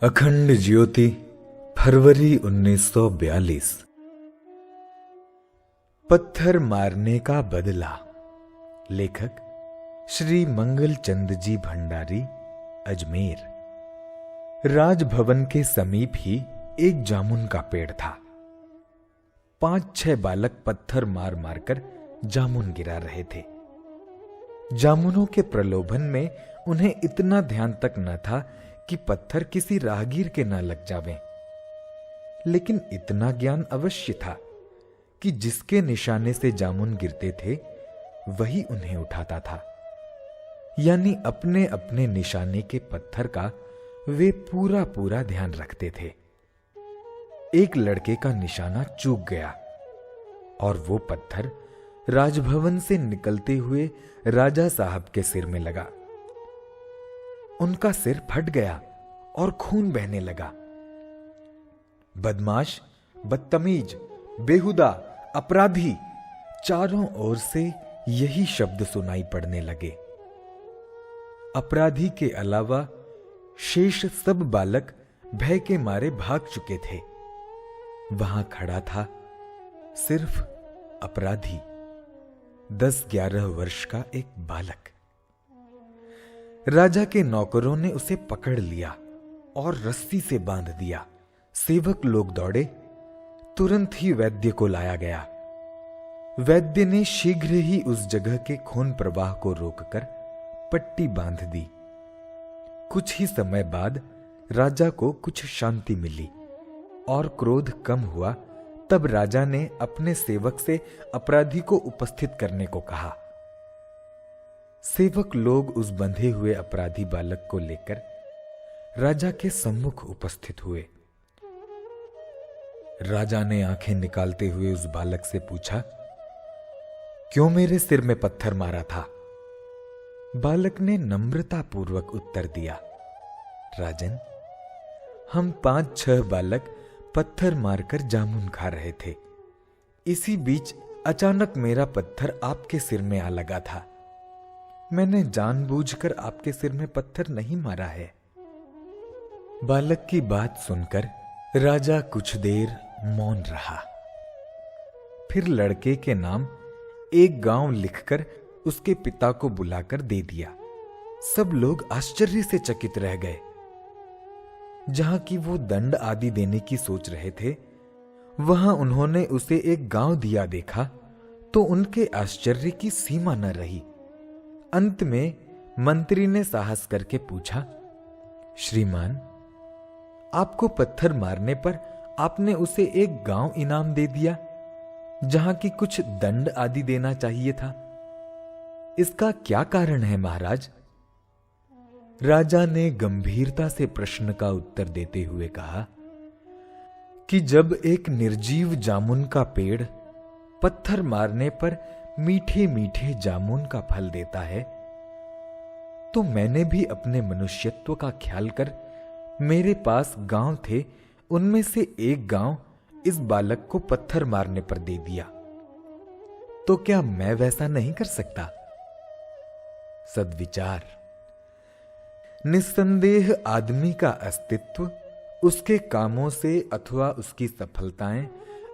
अखंड ज्योति, फरवरी 1942। पत्थर मारने का बदला। लेखक श्री मंगल चंद जी भंडारी, अजमेर। राजभवन के समीप ही एक जामुन का पेड़ था। 5-6 बालक पत्थर मार मारकर जामुन गिरा रहे थे। जामुनों के प्रलोभन में उन्हें इतना ध्यान तक न था कि पत्थर किसी राहगीर के न लग जावें, लेकिन इतना ज्ञान अवश्य था कि जिसके निशाने से जामुन गिरते थे वही उन्हें उठाता था। यानी अपने अपने निशाने के पत्थर का वे पूरा पूरा ध्यान रखते थे। एक लड़के का निशाना चूक गया और वो पत्थर राजभवन से निकलते हुए राजा साहब के सिर में लगा। उनका सिर फट गया और खून बहने लगा। बदमाश, बदतमीज, बेहुदा, अपराधी, चारों ओर से यही शब्द सुनाई पड़ने लगे। अपराधी के अलावा शेष सब बालक भय के मारे भाग चुके थे। वहां खड़ा था सिर्फ अपराधी, 10-11 वर्ष का एक बालक। राजा के नौकरों ने उसे पकड़ लिया और रस्सी से बांध दिया। सेवक लोग दौड़े, तुरंत ही वैद्य को लाया गया। वैद्य ने शीघ्र ही उस जगह के खून प्रवाह को रोककर पट्टी बांध दी। कुछ ही समय बाद राजा को कुछ शांति मिली और क्रोध कम हुआ। तब राजा ने अपने सेवक से अपराधी को उपस्थित करने को कहा। सेवक लोग उस बंधे हुए अपराधी बालक को लेकर राजा के सम्मुख उपस्थित हुए। राजा ने आंखें निकालते हुए उस बालक से पूछा, क्यों मेरे सिर में पत्थर मारा था? बालक ने नम्रतापूर्वक उत्तर दिया, राजन, हम 5-6 बालक पत्थर मारकर जामुन खा रहे थे। इसी बीच अचानक मेरा पत्थर आपके सिर में आ लगा था। मैंने जानबूझकर आपके सिर में पत्थर नहीं मारा है। बालक की बात सुनकर राजा कुछ देर मौन रहा। फिर लड़के के नाम एक गांव लिखकर उसके पिता को बुलाकर दे दिया। सब लोग आश्चर्य से चकित रह गए। जहां की वो दंड आदि देने की सोच रहे थे, वहां उन्होंने उसे एक गांव दिया देखा तो उनके आश्चर्य की सीमा न रही। अंत में मंत्री ने साहस करके पूछा, श्रीमान, आपको पत्थर मारने पर आपने उसे एक गांव इनाम दे दिया, जहां की कुछ दंड आदि देना चाहिए था। इसका क्या कारण है महाराज? राजा ने गंभीरता से प्रश्न का उत्तर देते हुए कहा कि जब एक निर्जीव जामुन का पेड़ पत्थर मारने पर मीठे मीठे जामुन का फल देता है, तो मैंने भी अपने मनुष्यत्व का ख्याल कर मेरे पास गांव थे, उनमें से एक गांव इस बालक को पत्थर मारने पर दे दिया। तो क्या मैं वैसा नहीं कर सकता? सद्विचार। निस्संदेह आदमी का अस्तित्व उसके कामों से अथवा उसकी सफलताएं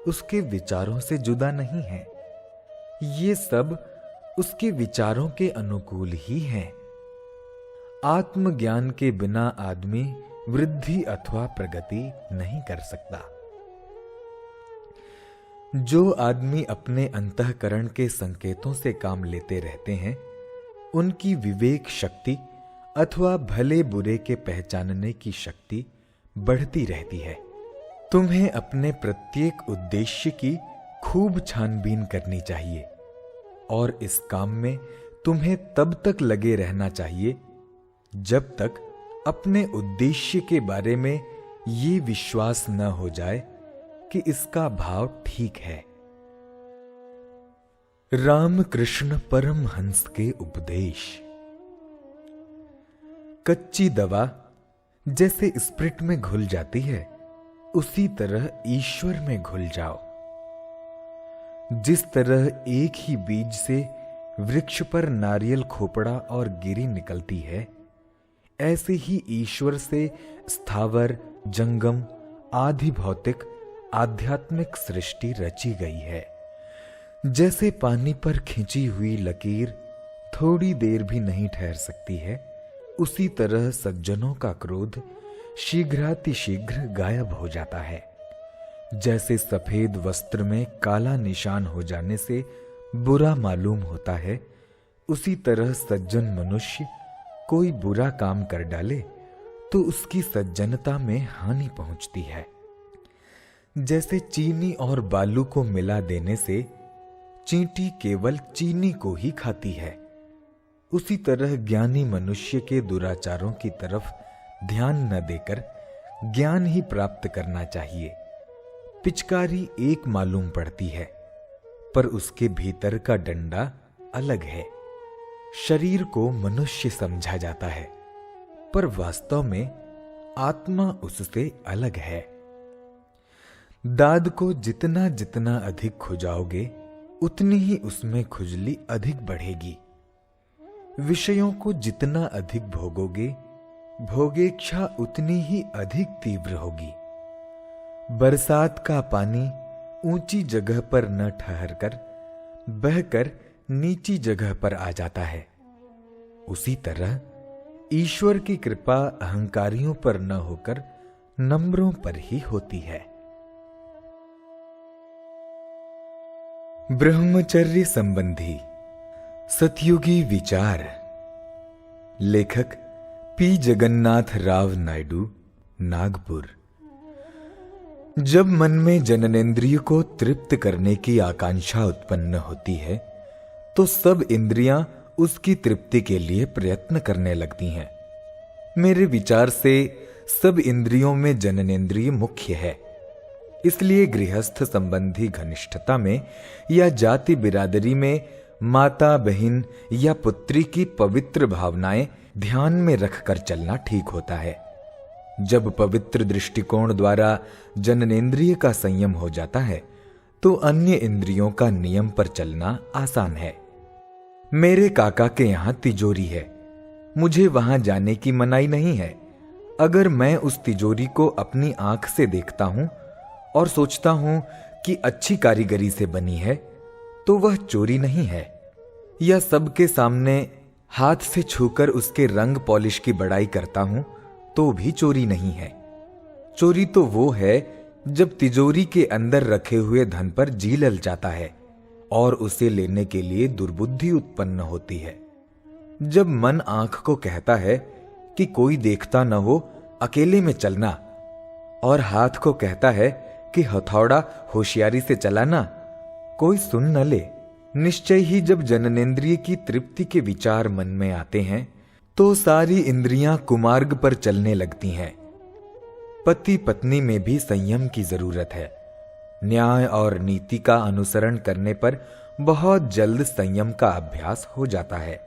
उसके विचारों से जुदा नहीं है। ये सब उसके विचारों के अनुकूल ही हैं। आत्मज्ञान के बिना आदमी वृद्धि अथवा प्रगति नहीं कर सकता। जो आदमी अपने अंतःकरण के संकेतों से काम लेते रहते हैं, उनकी विवेक शक्ति अथवा भले बुरे के पहचानने की शक्ति बढ़ती रहती है। तुम्हें अपने प्रत्येक उद्देश्य की खूब छानबीन करनी चाहिए और इस काम में तुम्हें तब तक लगे रहना चाहिए जब तक अपने उद्देश्य के बारे में ये विश्वास न हो जाए कि इसका भाव ठीक है। रामकृष्ण परमहंस के उपदेश। कच्ची दवा जैसे स्प्रिट में घुल जाती है, उसी तरह ईश्वर में घुल जाओ। जिस तरह एक ही बीज से वृक्ष पर नारियल खोपड़ा और गिरी निकलती है, ऐसे ही ईश्वर से स्थावर, जंगम, आदि भौतिक, आध्यात्मिक सृष्टि रची गई है। जैसे पानी पर खींची हुई लकीर थोड़ी देर भी नहीं ठहर सकती है, उसी तरह सज्जनों का क्रोध शीघ्रातिशीघ्र गायब हो जाता है। जैसे सफेद वस्त्र में काला निशान हो जाने से बुरा मालूम होता है, उसी तरह सज्जन मनुष्य कोई बुरा काम कर डाले तो उसकी सज्जनता में हानि पहुंचती है। जैसे चीनी और बालू को मिला देने से चींटी केवल चीनी को ही खाती है, उसी तरह ज्ञानी मनुष्य के दुराचारों की तरफ ध्यान न देकर ज्ञान ही प्राप्त करना चाहिए। पिचकारी एक मालूम पड़ती है, पर उसके भीतर का डंडा अलग है। शरीर को मनुष्य समझा जाता है, पर वास्तव में आत्मा उससे अलग है। दाद को जितना जितना अधिक खुजाओगे, उतनी ही उसमें खुजली अधिक बढ़ेगी। विषयों को जितना अधिक भोगोगे, भोगेच्छा उतनी ही अधिक तीव्र होगी। बरसात का पानी ऊंची जगह पर न ठहरकर बहकर नीची जगह पर आ जाता है, उसी तरह ईश्वर की कृपा अहंकारियों पर न होकर नम्रों पर ही होती है। ब्रह्मचर्य संबंधी सतयुगी विचार। लेखक पी जगन्नाथ राव नायडू, नागपुर। जब मन में जननेंद्रिय को तृप्त करने की आकांक्षा उत्पन्न होती है, तो सब इंद्रियां उसकी तृप्ति के लिए प्रयत्न करने लगती हैं। मेरे विचार से सब इंद्रियों में जननेंद्रिय मुख्य है। इसलिए गृहस्थ संबंधी घनिष्ठता में या जाति बिरादरी में माता, बहन या पुत्री की पवित्र भावनाएं ध्यान में रखकर चलना ठीक होता है। जब पवित्र दृष्टिकोण द्वारा जननेंद्रिय का संयम हो जाता है, तो अन्य इंद्रियों का नियम पर चलना आसान है। मेरे काका के यहां तिजोरी है, मुझे वहां जाने की मनाही नहीं है। अगर मैं उस तिजोरी को अपनी आंख से देखता हूं और सोचता हूं कि अच्छी कारीगरी से बनी है, तो वह चोरी नहीं है। या सबके सामने हाथ से छूकर उसके रंग पॉलिश की बड़ाई करता हूं, तो भी चोरी नहीं है। चोरी तो वो है जब तिजोरी के अंदर रखे हुए धन पर जी लल जाता है और उसे लेने के लिए दुर्बुद्धि उत्पन्न होती है। जब मन आंख को कहता है कि कोई देखता न हो, अकेले में चलना, और हाथ को कहता है कि हथौड़ा होशियारी से चलाना, कोई सुन न ले, निश्चय ही जब जननेंद्रिय की तृप्ति के विचार मन में आते हैं, तो सारी इंद्रियां कुमार्ग पर चलने लगती हैं। पति पत्नी में भी संयम की जरूरत है। न्याय और नीति का अनुसरण करने पर बहुत जल्द संयम का अभ्यास हो जाता है।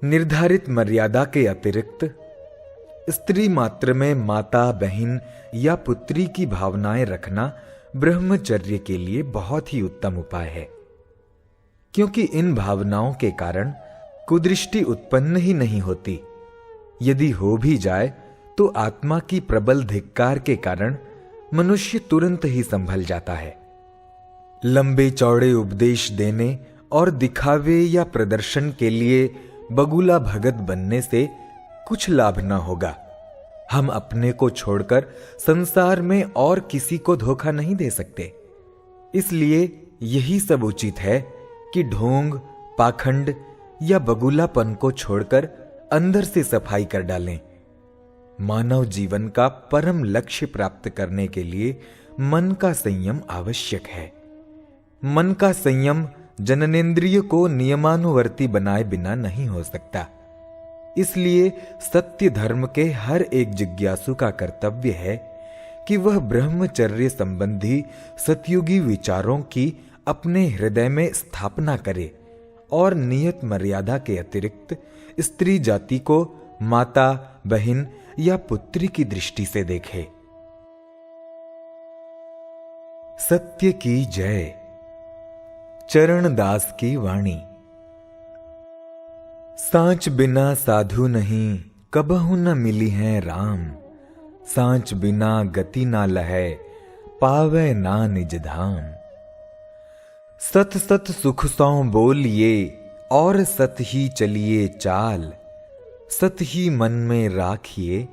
निर्धारित मर्यादा के अतिरिक्त स्त्री मात्र में माता, बहन या पुत्री की भावनाएं रखना ब्रह्मचर्य के लिए बहुत ही उत्तम उपाय है, क्योंकि इन भावनाओं के कारण कुदृष्टि उत्पन्न ही नहीं होती। यदि हो भी जाए तो आत्मा की प्रबल धिक्कार के कारण मनुष्य तुरंत ही संभल जाता है। लंबे चौड़े उपदेश देने और दिखावे या प्रदर्शन के लिए बगुला भगत बनने से कुछ लाभ न होगा। हम अपने को छोड़कर संसार में और किसी को धोखा नहीं दे सकते। इसलिए यही सब उचित है कि ढोंग, पाखंड या बगुलापन को छोड़कर अंदर से सफाई कर डालें। मानव जीवन का परम लक्ष्य प्राप्त करने के लिए मन का संयम आवश्यक है। मन का संयम जननेंद्रिय को नियमानुवर्ती बनाए बिना नहीं हो सकता। इसलिए सत्य धर्म के हर एक जिज्ञासु का कर्तव्य है कि वह ब्रह्मचर्य संबंधी सतयुगी विचारों की अपने हृदय में स्थापना करे और नियत मर्यादा के अतिरिक्त स्त्री जाति को माता, बहन या पुत्री की दृष्टि से देखे। सत्य की जय। चरणदास की वाणी। सांच बिना साधु नहीं, कबहु न मिली हैं राम, सांच बिना गति ना लहै, पावै ना निज धाम। सत सत सुख सौ बोलिए, और सत ही चलिए चाल, सत ही मन में राखिए,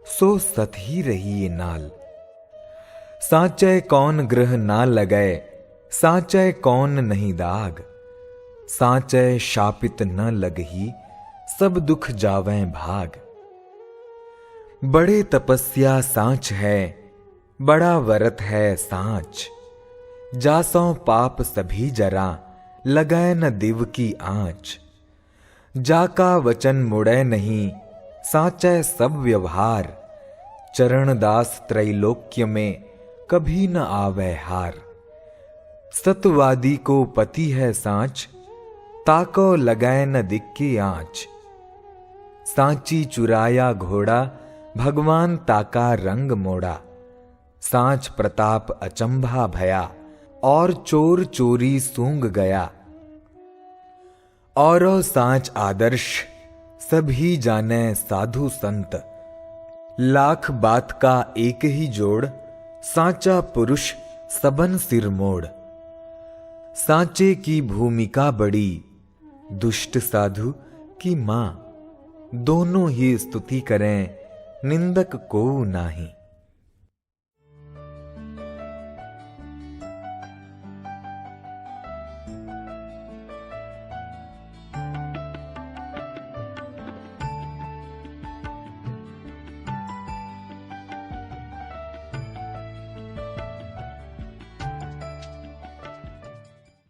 सो सत ही रहिए नाल। साचै कौन ग्रह ना लगै, साचै कौन नहीं दाग, साचै शापित न लगही, सब दुख जावें भाग। बड़े तपस्या सांच है, बड़ा व्रत है सांच, जासों पाप सभी जरा, लगै न दिव की आँच। जाका वचन मुड़ै नहीं, साचै सब व्यवहार, चरणदास त्रैलोक्य में कभी न आवे हार। सतवादी को पति है सांच, ताको लगै न दिक की आँच। सांची चुराया घोड़ा, भगवान ताका रंग मोड़ा। सांच प्रताप अचंभा भया, और चोर चोरी सूंघ गया। औरो सांच आदर्श, सभी जाने साधु संत। लाख बात का एक ही जोड़, सांचा पुरुष सबन सिर मोड़। सांचे की भूमिका बड़ी, दुष्ट साधु की मां। दोनों ही स्तुति करें, निंदक को नाही।